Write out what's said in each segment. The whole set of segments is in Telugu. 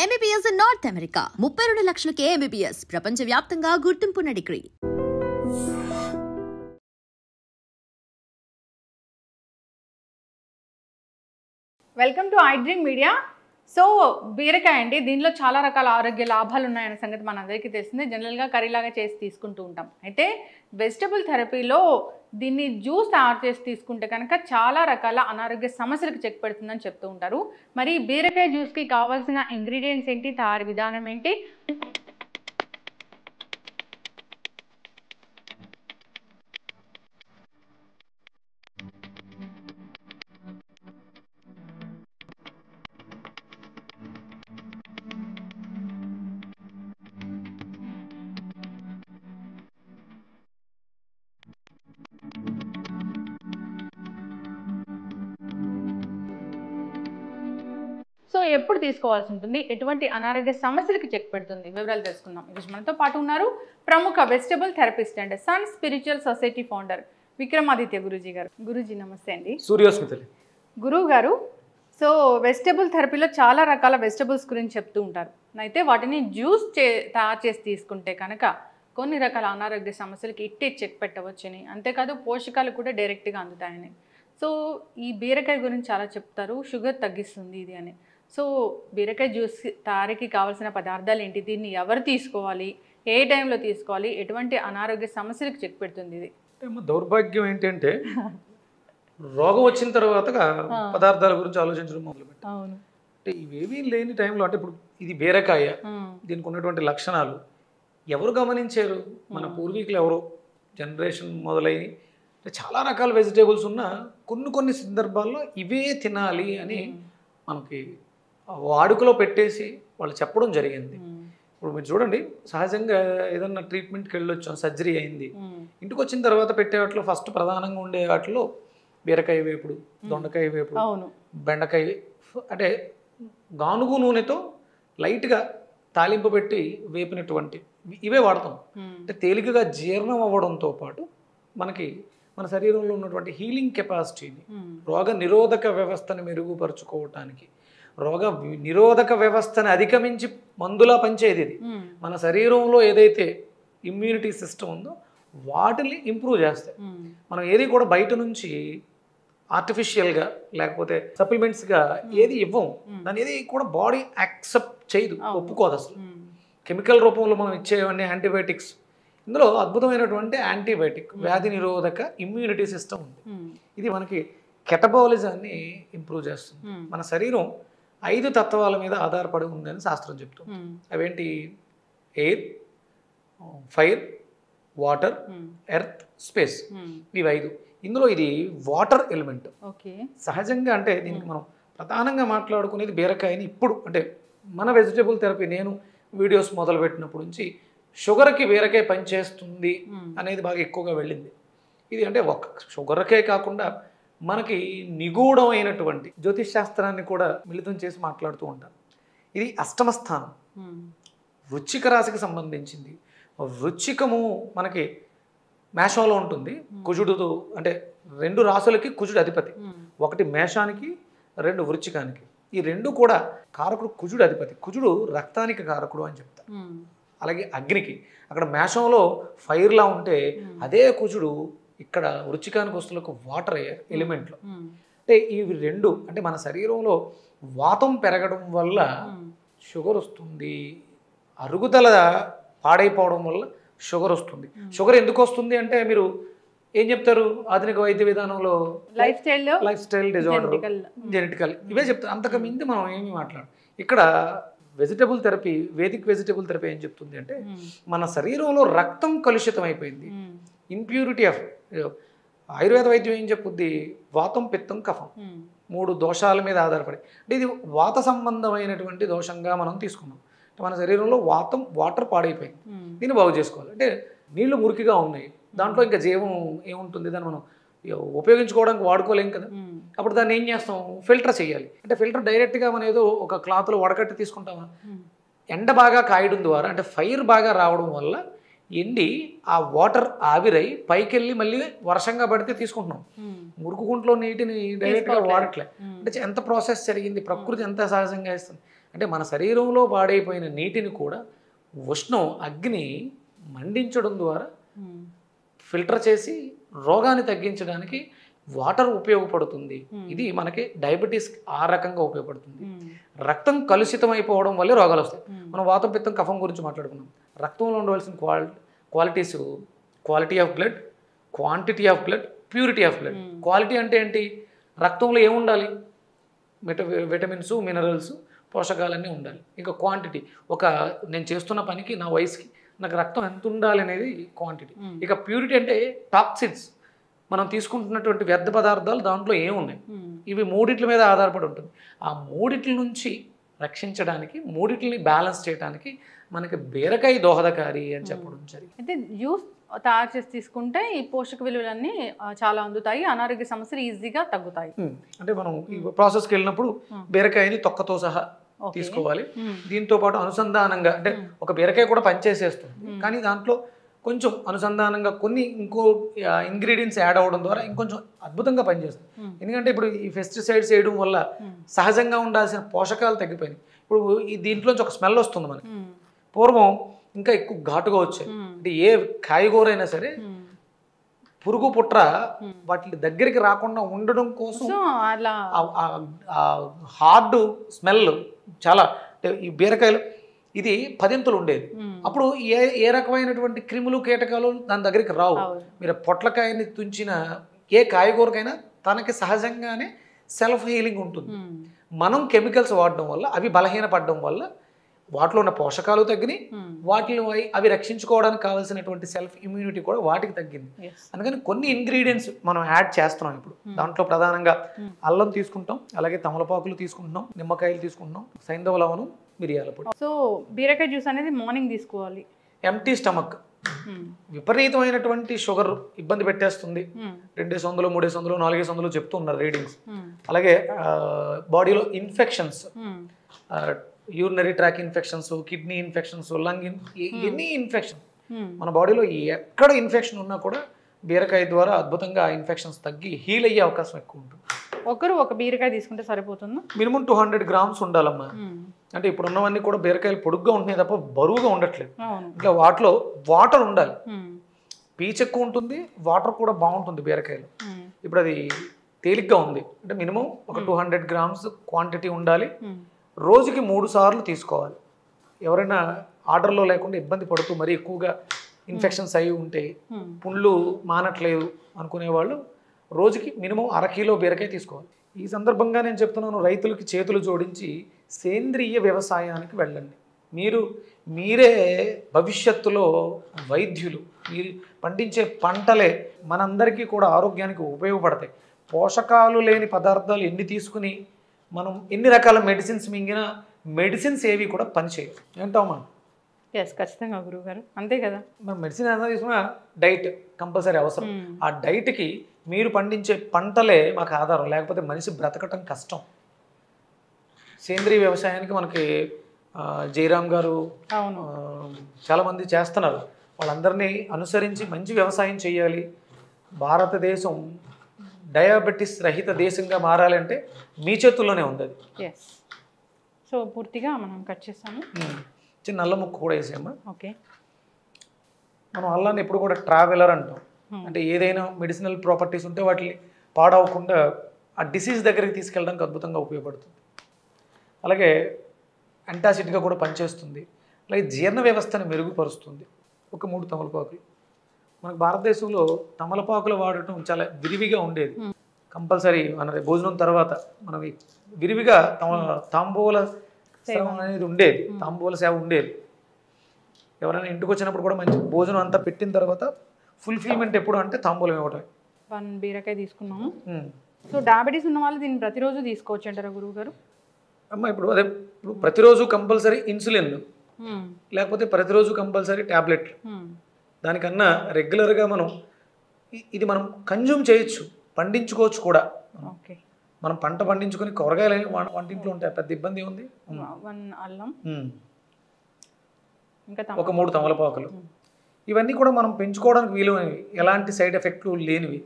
MBBS in North America. 32 లక్షలకే MBBS. ప్రపంచవ్యాప్తంగా గుర్తింపున్న డిగ్రీ. Welcome to iDream media. So బీరకాయ అండి, దీనిలో చాలా రకాల ఆరోగ్య లాభాలు ఉన్నాయనే సంగతి మనందరికీ తెలిసిందే. జనరల్గా కర్రీలాగా చేసి తీసుకుంటూ ఉంటాం. అయితే వెజిటబుల్ థెరపీలో దీన్ని జ్యూస్ తయారు చేసి తీసుకుంటే కనుక చాలా రకాల అనారోగ్య సమస్యలకు చెక్ పెడుతుందని చెప్తూ ఉంటారు. మరి బీరకాయ జ్యూస్కి కావాల్సిన ఇంగ్రీడియంట్స్ ఏంటి, తయారీ విధానం ఏంటి, సో ఎప్పుడు తీసుకోవాల్సి ఉంటుంది, ఎటువంటి అనారోగ్య సమస్యలకు చెక్ పెడుతుంది, వివరాలు తెలుసుకుందాం. ఈరోజు మనతో పాటు ఉన్నారు ప్రముఖ vegetable therapist and sun spiritual society founder Vikramaditya Guruji గారు. గురూజీ నమస్తే అండి. సూర్యోస్మితలి గురువు గారు, సో వెజిటబుల్ థెరపీలో చాలా రకాల వెజిటబుల్స్ గురించి చెప్తూ ఉంటారు. అయితే వాటిని జ్యూస్ తయారు చేసి తీసుకుంటే కనుక కొన్ని రకాల అనారోగ్య సమస్యలకి ఇట్టే చెక్ పెట్టవచ్చని, అంతేకాదు పోషకాలు కూడా డైరెక్ట్గా అందుతాయని. సో ఈ బీరకాయ గురించి చాలా చెప్తారు, షుగర్ తగ్గిస్తుంది ఇది అని. సో బీరకాయ జ్యూస్ తయారీకి కావాల్సిన పదార్థాలు ఏంటి, దీన్ని ఎవరు తీసుకోవాలి, ఏ టైంలో తీసుకోవాలి, ఎటువంటి అనారోగ్య సమస్యలకు చెక్ పెడుతుంది ఇది? దౌర్భాగ్యం ఏంటంటే రోగం వచ్చిన తర్వాత పదార్థాల గురించి ఆలోచించడం మొదలుపెట్టాం. అవును, అంటే ఇవేమీ లేని టైంలో, అంటే ఇప్పుడు ఇది బీరకాయ, దీనికి ఉన్నటువంటి లక్షణాలు ఎవరు గమనించారు? మన పూర్వీకులు ఎవరో జనరేషన్ మొదలై చాలా రకాల వెజిటేబుల్స్ ఉన్న కొన్ని సందర్భాల్లో ఇవే తినాలి అని మనకి వాడుకలో పెట్టేసి వాళ్ళు చెప్పడం జరిగింది. ఇప్పుడు మీరు చూడండి, సహజంగా ఏదన్నా ట్రీట్మెంట్కి వెళ్ళొచ్చాం, సర్జరీ అయింది, ఇంటికి వచ్చిన తర్వాత పెట్టే వాటిలో ఫస్ట్ ప్రధానంగా ఉండే వాటిలో బీరకాయ వేపుడు, దొండకాయ వేపుడు, బెండకాయ, అంటే గానుగు నూనెతో లైట్గా తాలింపు పెట్టి వేపినటువంటి ఇవే వాడతాం. అంటే తేలికగా జీర్ణం అవ్వడంతో పాటు మనకి మన శరీరంలో ఉన్నటువంటి హీలింగ్ కెపాసిటీని, రోగ నిరోధక వ్యవస్థను మెరుగుపరుచుకోవటానికి, రోగ నిరోధక వ్యవస్థను అధిగమించి మందులా పనిచేది ఇది. మన శరీరంలో ఏదైతే ఇమ్యూనిటీ సిస్టమ్ ఉందో వాటిని ఇంప్రూవ్ చేస్తాయి. మనం ఏది కూడా బయట నుంచి ఆర్టిఫిషియల్గా లేకపోతే సప్లిమెంట్స్గా ఏది ఇవ్వం, దాని ఏది కూడా బాడీ యాక్సెప్ట్ చేయదు, ఒప్పుకోదు అసలు. కెమికల్ రూపంలో మనం ఇచ్చేవన్నీ యాంటీబయాటిక్స్, ఇందులో అద్భుతమైనటువంటి యాంటీబయాటిక్ వ్యాధి నిరోధక ఇమ్యూనిటీ సిస్టమ్ ఉంది. ఇది మనకి కెటబాలిజాన్ని ఇంప్రూవ్ చేస్తుంది. మన శరీరం 5 తత్వాల మీద ఆధారపడి ఉందని శాస్త్రం చెప్తుంది. అవేంటి? Air, fire, water, earth, space. ఇవి 5. ఇందులో ఇది వాటర్ ఎలిమెంట్. సహజంగా అంటే దీనికి మనం ప్రధానంగా మాట్లాడుకునేది బీరకాయని. ఇప్పుడు అంటే మన వెజిటేబుల్ థెరపీ నేను వీడియోస్ మొదలుపెట్టినప్పటి నుంచి షుగర్కి బీరకాయ పనిచేస్తుంది అనేది బాగా ఎక్కువగా వెళ్ళింది. ఇది అంటే ఒక షుగర్కే కాకుండా మనకి నిగూఢమైనటువంటి జ్యోతిష్ శాస్త్రాన్ని కూడా మిళితం చేసి మాట్లాడుతూ ఉంటారు. ఇది అష్టమ స్థానం, వృశ్చిక రాశికి సంబంధించింది. వృశ్చికము మనకి మేషంలో ఉంటుంది. కుజుడు అంటే 2 రాశులకి కుజుడు అధిపతి, ఒకటి మేషానికి, 2 వృశ్చికానికి. ఈ 2 కూడా కారకుడు కుజుడు అధిపతి. కుజుడు రక్తానికి కారకుడు అని చెప్తారు. అలాగే అగ్నికి, అక్కడ మేషంలో ఫైర్లా ఉంటే అదే కుజుడు ఇక్కడ వృశ్చికానికి వస్తువులకు వాటర్ ఎలిమెంట్లో. అంటే ఇవి 2 అంటే మన శరీరంలో వాతం పెరగడం వల్ల షుగర్ వస్తుంది, అరుగుదల పాడైపోవడం వల్ల షుగర్ వస్తుంది. షుగర్ ఎందుకు వస్తుంది అంటే మీరు ఏం చెప్తారు? ఆధునిక వైద్య విధానంలో లైఫ్ స్టైల్ డిజార్డర్, జెనెటికల్, ఇవే చెప్తారు. అంతకు మించి మనం ఏమీ మాట్లాడు. ఇక్కడ vegetable therapy, Vedic vegetable therapy ఏం చెప్తుంది అంటే మన శరీరంలో రక్తం కలుషితం అయిపోయింది, ఇంప్యూరిటీ ఆఫ్. ఆయుర్వేద వైద్యం ఏం చెప్పుద్ది? వాతం, పిత్తం, కఫం, 3 దోషాల మీద ఆధారపడి. అంటే ఇది వాత సంబంధమైనటువంటి దోషంగా మనం తీసుకున్నాం. మన శరీరంలో వాటర్ పాడైపోయింది, దీన్ని బాగు చేసుకోవాలి. అంటే నీళ్లు మురికిగా ఉన్నాయి, దాంట్లో ఇంకా జీవం ఏముంటుంది, దాన్ని మనం ఉపయోగించుకోవడానికి వాడుకోలేం కదా. అప్పుడు దాన్ని ఏం చేస్తాం? ఫిల్టర్ చేయాలి. అంటే ఫిల్టర్ డైరెక్ట్గా మనం ఏదో ఒక క్లాత్లో వడకట్టి తీసుకుంటామా? ఎండ బాగా కాయడం ద్వారా, అంటే ఫైర్ బాగా రావడం వల్ల ఎండి ఆ వాటర్ ఆవిరై పైకి వెళ్ళి మళ్ళీ వర్షంగా పడితే తీసుకుంటున్నాం. మురుకు గుంట్లో నీటిని డైరెక్ట్గా వాడట్లే. అంటే ఎంత ప్రాసెస్ జరిగింది, ప్రకృతి ఎంత సహజంగా ఇస్తుంది. అంటే మన శరీరంలో పాడైపోయిన నీటిని కూడా ఉష్ణం అగ్ని మండించడం ద్వారా ఫిల్టర్ చేసి రోగాన్ని తగ్గించడానికి వాటర్ ఉపయోగపడుతుంది. ఇది మనకి డయాబెటీస్ ఆ రకంగా ఉపయోగపడుతుంది. రక్తం కలుషితం అయిపోవడం వల్లే రోగాలు వస్తాయి. మనం వాతం పిత్తం కఫం గురించి మాట్లాడుకున్నాం. రక్తంలో ఉండవలసిన qualities quality of blood, quantity of blood, purity of blood. Quality అంటే ఏంటి? రక్తంలో ఏముండాలి? విటమిన్స్, మినరల్స్, పోషకాలన్నీ ఉండాలి. ఇంకా క్వాంటిటీ, నేను చేస్తున్న పనికి నా వయసుకి నాకు రక్తం ఎంత ఉండాలి అనేది క్వాంటిటీ. ఇక ప్యూరిటీ అంటే టాక్సిన్స్, మనం తీసుకుంటున్నటువంటి వ్యర్థ పదార్థాలు దాంట్లో ఏమున్నాయి, ఇవి మూడిట్ల మీద ఆధారపడి ఉంటుంది. ఆ మూడిట్ల నుంచి రక్షించడానికి, మూడిట్లని బ్యాలెన్స్ చేయడానికి మనకి బీరకాయ దోహదకారి అని చెప్పడం జరిగింది. అయితే జ్యూస్ తయారు చేసి తీసుకుంటే ఈ పోషక విలువలన్నీ చాలా అందుతాయి, అనారోగ్య సమస్యలు ఈజీగా తగ్గుతాయి. అంటే మనం ఈ ప్రాసెస్కి వెళ్ళినప్పుడు బీరకాయని తొక్కతో సహా తీసుకోవాలి. దీంతో పాటు అనుసంధానంగా, అంటే ఒక బీరకాయ కూడా పనిచేసేస్తుంది, కానీ దాంట్లో కొంచెం అనుసంధానంగా కొన్ని ఇంకో ఇంగ్రీడియంట్స్ యాడ్ అవ్వడం ద్వారా ఇంకొంచెం అద్భుతంగా పనిచేస్తుంది. ఎందుకంటే ఇప్పుడు ఈ పెస్టిసైడ్స్ వేయడం వల్ల సహజంగా ఉండాల్సిన పోషకాలు తగ్గిపోయినాయి. ఇప్పుడు ఈ దీంట్లోంచి ఒక స్మెల్ వస్తుంది మనకి. పూర్వం ఇంకా ఎక్కువ ఘాటుగా వచ్చాయి. అంటే ఏ కాయగూర అయినా సరే పురుగు పుట్ర వాటి దగ్గరికి రాకుండా ఉండడం కోసం హార్డ్ స్మెల్ చాలా, ఈ బీరకాయలు ఇది 10 ఉండేది. అప్పుడు ఏ రకమైనటువంటి క్రిములు కీటకాలు దాని దగ్గరికి రావు. మీరు పొట్లకాయని తుంచిన ఏ కాయగూరకైనా తనకి సహజంగానే సెల్ఫ్ హీలింగ్ ఉంటుంది. మనం కెమికల్స్ వాడడం వల్ల అవి బలహీనపడడం వల్ల వాటిలో ఉన్న పోషకాలు తగ్గినాయి, వాటిని అవి రక్షించుకోవడానికి కావాల్సినటువంటి సెల్ఫ్ ఇమ్యూనిటీ కూడా వాటికి తగ్గింది. అందుకని కొన్ని ఇంగ్రీడియంట్స్ మనం యాడ్ చేస్తున్నాం ఇప్పుడు. దాంట్లో ప్రధానంగా అల్లం తీసుకుంటాం, అలాగే తమలపాకులు తీసుకుంటున్నాం, నిమ్మకాయలు తీసుకుంటున్నాం, సైంధవ లవణం, మిరియాల పొడి. సో బీరకాయ జ్యూస్ అనేది మార్నింగ్ తీసుకోవాలి. Empty stomach. విపరీతమైనటువంటి షుగర్ ఇబ్బంది పెట్టేస్తుంది. 200, 300, 400 చెప్తున్నారు రీడింగ్స్. అలాగే బాడీలో infections, urinary tract infections, kidney infections, lung any infection, మన బాడీలో ఎక్కడ ఇన్ఫెక్షన్ ఉన్నా కూడా బీరకాయ ద్వారా అద్భుతంగా ఆ ఇన్ఫెక్షన్స్ తగ్గి హీల్ అయ్యే అవకాశం ఎక్కువ ఉంటుంది. ఒక బీరకాయ తీసుకుంటే సరిపోతుందా? మినిమం 200 grams ఉండాలమ్మా. అంటే ఇప్పుడు ఉన్నవన్నీ కూడా బీరకాయలు పొడుగ్గా ఉంటున్నాయి తప్ప బరువుగా ఉండట్లేదు. ఇంకా వాటిలో వాటర్ ఉండాలి, పీచు ఎక్కువ ఉంటుంది, వాటర్ కూడా బాగుంటుంది బీరకాయలు. ఇప్పుడు అది తేలిగ్గా ఉంది అంటే మినిమం ఒక 200 grams క్వాంటిటీ ఉండాలి. రోజుకి 3 సార్లు తీసుకోవాలి. ఎవరైనా ఆర్డర్లో లేకుండా ఇబ్బంది పడుతూ మరీ ఎక్కువగా ఇన్ఫెక్షన్స్ అయి ఉంటే, పుండ్లు మానట్లేదు అనుకునే వాళ్ళు రోజుకి మినిమం 1/2 కిలో బీరకాయ తీసుకోవాలి. ఈ సందర్భంగా నేను చెప్తున్నాను, రైతులకి చేతులు జోడించి సేంద్రియ వ్యవసాయానికి వెళ్ళండి. మీరే భవిష్యత్తులో వైద్యులు. మీరు పండించే పంటలే మనందరికీ కూడా ఆరోగ్యానికి ఉపయోగపడతాయి. పోషకాలు లేని పదార్థాలు ఎన్ని తీసుకుని మనం ఎన్ని రకాల మెడిసిన్స్ మింగినా మెడిసిన్స్ ఏవి కూడా పనిచేయవు. ఏంటమ్మా? ఖచ్చితంగా గురువుగారు, అంతే కదా. మనం మెడిసిన్ ఏదైనా తీసుకున్నా డైట్ కంపల్సరీ అవసరం. ఆ డైట్కి మీరు పండించే పంటలే మాకు ఆధారం, లేకపోతే మనిషి బ్రతకటం కష్టం. సేంద్రీయ వ్యవసాయానికి మనకి జయరామ్ గారు చాలామంది చేస్తున్నారు. వాళ్ళందరినీ అనుసరించి మంచి వ్యవసాయం చేయాలి. భారతదేశం డయాబెటీస్ రహిత దేశంగా మారాలంటే మీ చేతుల్లోనే ఉంది అది. సో పూర్తిగా మనం కట్ చేస్తాము. చిన్న అల్లం ముక్క కూడా వేసామా. ఓకే. మనం అల్లాన్ని ఎప్పుడు కూడా ట్రావెలర్ అంటాం. అంటే ఏదైనా మెడిసినల్ ప్రాపర్టీస్ ఉంటే వాటిని పాడవకుండా ఆ డిసీజ్ దగ్గరికి తీసుకెళ్ళడానికి అద్భుతంగా ఉపయోగపడుతుంది. అలాగే యాంటాసిడ్గా కూడా పనిచేస్తుంది. అలాగే జీర్ణ వ్యవస్థను మెరుగుపరుస్తుంది. ఒక 3 తమలపాకులు. మనకు భారతదేశంలో తమలపాకులు వాడటం చాలా విరివిగా ఉండేది. కంపల్సరీ మన భోజనం తర్వాత మనం విరివిగా తాంబూల సేవ అనేది ఉండేది. తాంబూల సేవ ఉండేది. ఎవరైనా ఇంటికి వచ్చినప్పుడు కూడా మంచి భోజనం అంతా పెట్టిన తర్వాత ఫుల్ఫిల్మెంట్ ఎప్పుడు అంటే తాంబూలం ఇవ్వటం. 1 బీరకాయ తీసుకున్నాము. సో డయాబెటీస్ ఉన్న వాళ్ళు దీన్ని ప్రతిరోజు తీసుకోవచ్చు అంటారా గురువు గారు? అమ్మ ఇప్పుడు ప్రతిరోజు కంపల్సరీ ఇన్సులిన్, లేకపోతే ప్రతిరోజు కంపల్సరీ ట్యాబ్లెట్లు. దానికన్నా రెగ్యులర్గా ఇది మనం కన్జ్యూమ్ చేయొచ్చు, పండించుకోవచ్చు కూడా. మనం పంట పండించుకొని కూరగాయలు వంటింట్లో ఉంటాయి, పెద్ద ఇబ్బంది ఉంది. 1 అల్లం, ఒక 3 తమలపాకులు. ఇవన్నీ కూడా మనం పెంచుకోవడానికి వీలువైనవి, ఎలాంటి సైడ్ ఎఫెక్ట్లు లేనివి.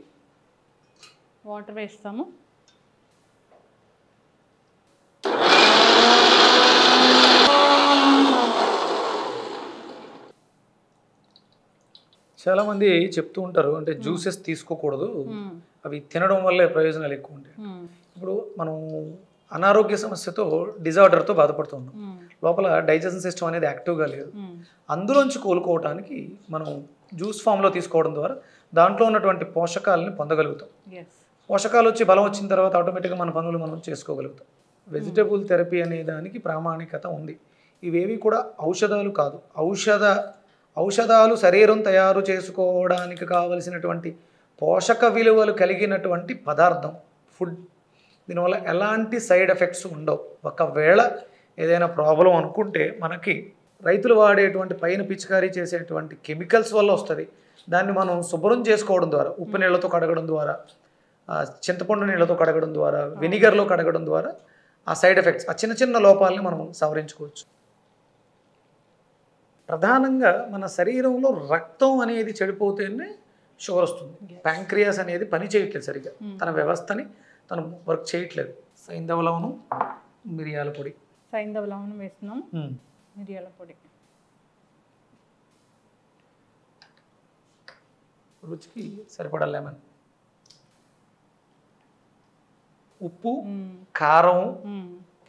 వాటర్ వేస్తాము. చాలామంది చెప్తూ ఉంటారు అంటే జ్యూసెస్ తీసుకోకూడదు, అవి తినడం వల్లే ప్రయోజనాలు ఎక్కువ ఉంటాయి. ఇప్పుడు మనం అనారోగ్య సమస్యతో డిజార్డర్తో బాధపడుతున్నాం, లోపల డైజెషన్ సిస్టమ్ అనేది యాక్టివ్గా లేదు. అందులోంచి కోలుకోవడానికి మనం జ్యూస్ ఫామ్లో తీసుకోవడం ద్వారా దాంట్లో ఉన్నటువంటి పోషకాలని పొందగలుగుతాం. పోషకాలు వచ్చి బలం వచ్చిన తర్వాత ఆటోమేటిక్గా మన పనులు మనం చేసుకోగలుగుతాం. వెజిటబుల్ థెరపీ అనే దానికి ప్రామాణికత ఉంది. ఇవేవి కూడా ఔషధాలు కాదు. ఔషధాలు శరీరం తయారు చేసుకోవడానికి కావలసినటువంటి పోషక విలువలు కలిగినటువంటి పదార్థం, ఫుడ్. దీనివల్ల ఎలాంటి సైడ్ ఎఫెక్ట్స్ ఉండవు. ఒకవేళ ఏదైనా ప్రాబ్లం అనుకుంటే మనకి రైతులు వాడేటువంటి పైన పిచికారీ చేసేటువంటి కెమికల్స్ వల్ల వస్తుంది. దాన్ని మనం శుభ్రం చేసుకోవడం ద్వారా, ఉప్పు నీళ్ళతో కడగడం ద్వారా, చింతపండు నీళ్ళతో కడగడం ద్వారా, వెనిగర్లో కడగడం ద్వారా ఆ సైడ్ ఎఫెక్ట్స్, ఆ చిన్న చిన్న లోపాలని మనం సవరించుకోవచ్చు. ప్రధానంగా మన శరీరంలో రక్తం అనేది చెడిపోతేనే షుగర్ వస్తుంది. ప్యాంక్రియాస్ అనేది పని చేయట్లేదు సరిగ్గా, తన వ్యవస్థని తను వర్క్ చేయట్లేదు. సైంధవ లవణం, మిరియాల పొడి. సైంధవ లవణం వేస్తున్నాం, మిరియాల పొడి. రుచికి సరిపడా లెమన్, ఉప్పు, కారం,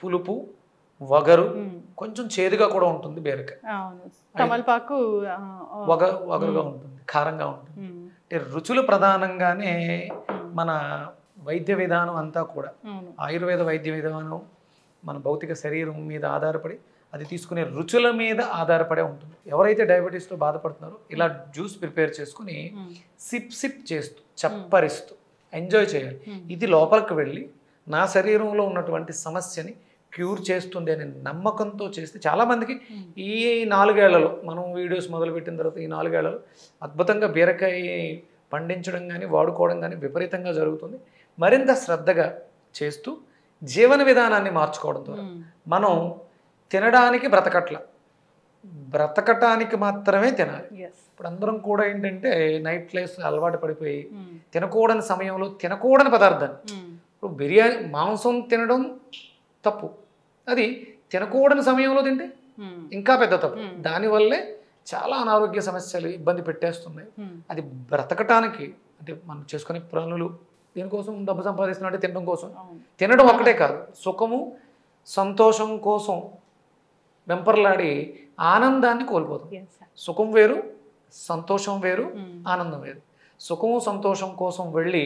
పులుపు, వగరు, కొంచెం చేదుగా కూడా ఉంటుంది బీరకాయ. తమలపాకు వగరుగా ఉంటుంది, కారంగా ఉంటుంది. అంటే రుచులు ప్రధానంగానే మన వైద్య విధానం అంతా కూడా ఆయుర్వేద వైద్య విధానం మన భౌతిక శరీరం మీద ఆధారపడి అది తీసుకునే రుచుల మీద ఆధారపడే ఉంటుంది. ఎవరైతే డయాబెటీస్తో బాధపడుతున్నారో ఇలా జ్యూస్ ప్రిపేర్ చేసుకుని సిప్ చేస్తూ చప్పరిస్తూ ఎంజాయ్ చేయాలి. ఇది లోపలికి వెళ్ళి నా శరీరంలో ఉన్నటువంటి సమస్యని క్యూర్ చేస్తుంది అనే నమ్మకంతో చేస్తే చాలామందికి ఈ 4 ఏళ్లలో మనం వీడియోస్ మొదలుపెట్టిన తర్వాత ఈ 4 ఏళ్లలో అద్భుతంగా బీరకాయ పండించడం కానీ వాడుకోవడం కానీ విపరీతంగా జరుగుతుంది. మరింత శ్రద్ధగా చేస్తూ జీవన విధానాన్ని మార్చుకోవడం ద్వారా మనం తినడానికి బ్రతకటానికి మాత్రమే తినాలి. ఇప్పుడు అందరం కూడా ఏంటంటే నైట్ లైఫ్ అలవాటు పడిపోయి తినకూడని సమయంలో తినకూడని పదార్థాన్ని, ఇప్పుడు బిర్యానీ మాంసం తినడం తప్పు, అది తినకూడని సమయంలో తింటే ఇంకా పెద్ద తప్పు. దానివల్లే చాలా అనారోగ్య సమస్యలు ఇబ్బంది పెట్టేస్తున్నాయి. అది బ్రతకటానికి అంటే మనం చేసుకునే పనులు దేనికోసం డబ్బు సంపాదిస్తున్నట్టే తినడం కోసం. తినడం ఒక్కటే కాదు, సుఖము సంతోషం కోసం వెంపర్లాడి ఆనందాన్ని కోల్పోతుంది. సుఖం వేరు, సంతోషం వేరు, ఆనందం వేరు. సుఖము సంతోషం కోసం వెళ్ళి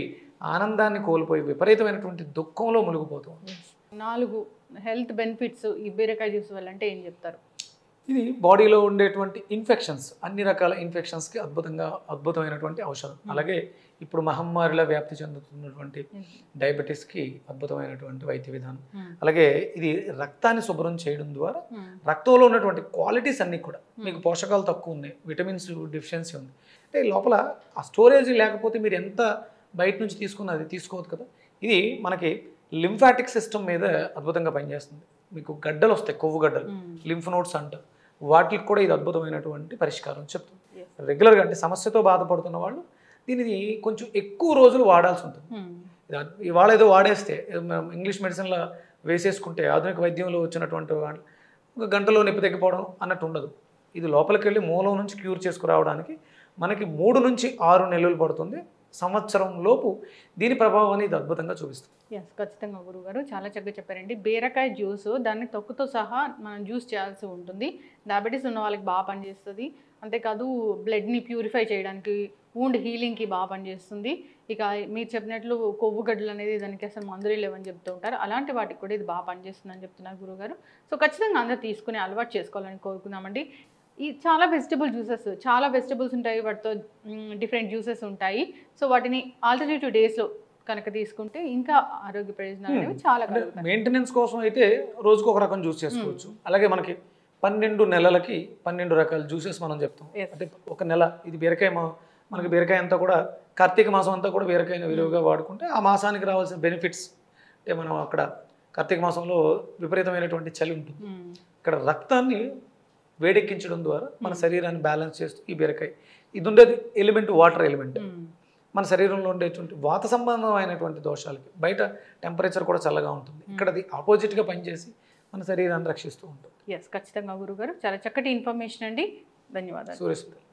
ఆనందాన్ని కోల్పోయి విపరీతమైనటువంటి దుఃఖంలో మునిగిపోతుంది. 4 హెల్త్ బెనిఫిట్స్ ఈ బీరకాయ జ్యూస్ వల్ల అంటే ఏం చెప్తారు? ఇది బాడీలో ఉండేటువంటి ఇన్ఫెక్షన్స్, అన్ని రకాల ఇన్ఫెక్షన్స్కి అద్భుతమైనటువంటి ఔషధం. అలాగే ఇప్పుడు మహమ్మారిలా వ్యాప్తి చెందుతున్నటువంటి డయాబెటీస్కి అద్భుతమైనటువంటి వైద్య విధానం. అలాగే ఇది రక్తాన్ని శుభ్రం చేయడం ద్వారా రక్తంలో ఉన్నటువంటి క్వాలిటీస్ అన్నీ కూడా, మీకు పోషకాలు తక్కువ ఉన్నాయి, విటమిన్స్ డెఫిషియన్సీ ఉంది అంటే లోపల ఆ స్టోరేజ్ లేకపోతే మీరు ఎంత బయట నుంచి తీసుకున్న అది తీసుకోవద్దు కదా. ఇది మనకి లింఫాటిక్ సిస్టమ్ మీద అద్భుతంగా పనిచేస్తుంది. మీకు గడ్డలు వస్తాయి, కొవ్వు గడ్డలు, లింఫ్ నోడ్స్ అంటారు, వాటికి కూడా ఇది అద్భుతమైనటువంటి పరిష్కారం చెప్తుంది. రెగ్యులర్గా అంటే సమస్యతో బాధపడుతున్న వాళ్ళు దీనిని కొంచెం ఎక్కువ రోజులు వాడాల్సి ఉంటుంది. ఇవాళ ఏదో వాడేస్తే ఇంగ్లీష్ మెడిసిన్లో వేసేసుకుంటే ఆధునిక వైద్యంలో వచ్చినటువంటి వాళ్ళు ఒక గంటలో నొప్పి తగ్గిపోవడం అన్నట్టు ఉండదు. ఇది లోపలికి వెళ్ళి మూలం నుంచి క్యూర్ చేసుకురావడానికి మనకి 3 నుంచి 6 నెలలు పడుతుంది. సంవత్సరం లోపు దీని ప్రభావాన్ని ఇది అద్భుతంగా చూపిస్తుంది. ఖచ్చితంగా గురుగారు చాలా చక్కగా చెప్పారండి. బీరకాయ జ్యూస్ దాన్ని తొక్కుతో సహా మనం జ్యూస్ చేయాల్సి ఉంటుంది. డయాబెటీస్ ఉన్న వాళ్ళకి బాగా పనిచేస్తుంది. అంతేకాదు బ్లడ్ని ప్యూరిఫై చేయడానికి, వూండ్ హీలింగ్కి బాగా పనిచేస్తుంది. ఇక మీరు చెప్పినట్లు కొవ్వు గడ్డలు అనేది దానికి అసలు మందులే లేవని చెప్తూ ఉంటారు, అలాంటి వాటికి కూడా ఇది బాగా పనిచేస్తుందని చెప్తున్నారు గురుగారు. సో ఖచ్చితంగా అందరూ తీసుకుని అలవాటు చేసుకోవాలని కోరుకుందామండి. ఈ చాలా వెజిటబుల్స్ ఉంటాయి, వాటితో డిఫరెంట్ జ్యూసెస్ ఉంటాయి. సో వాటిని ఆల్టర్నేటివ్ డేస్లో కనుక తీసుకుంటే ఇంకా ఆరోగ్య ప్రయోజనాలు అనేవి చాలా మెయింటెనెన్స్ కోసం అయితే రోజుకు ఒక రకం జ్యూస్ చేసుకోవచ్చు. అలాగే మనకి 12 నెలలకి 12 రకాల జ్యూసెస్ మనం చెప్తాం. అంటే ఒక నెల ఇది బీరకాయ, మనకి బీరకాయ అంతా కూడా కార్తీక మాసం అంతా కూడా బీరకాయని విలువగా వాడుకుంటే ఆ మాసానికి రావాల్సిన బెనిఫిట్స్ అంటే మనం అక్కడ కార్తీక మాసంలో విపరీతమైనటువంటి చలి ఉంటుంది, ఇక్కడ రక్తాన్ని వేడెక్కించడం ద్వారా మన శరీరాన్ని బ్యాలెన్స్ చేస్తూ ఈ బీరకాయ ఇది ఉండేది ఎలిమెంట్ వాటర్ ఎలిమెంట్ మన శరీరంలో ఉండేటువంటి వాత సంబంధమైనటువంటి దోషాలకి బయట టెంపరేచర్ కూడా చల్లగా ఉంటుంది, ఇక్కడ అది ఆపోజిట్గా పనిచేసి మన శరీరాన్ని రక్షిస్తూ ఉంటుంది. ఖచ్చితంగా గురుగారు చాలా చక్కటి ఇన్ఫర్మేషన్ అండి, ధన్యవాదాలు. సూర్యసుందర్.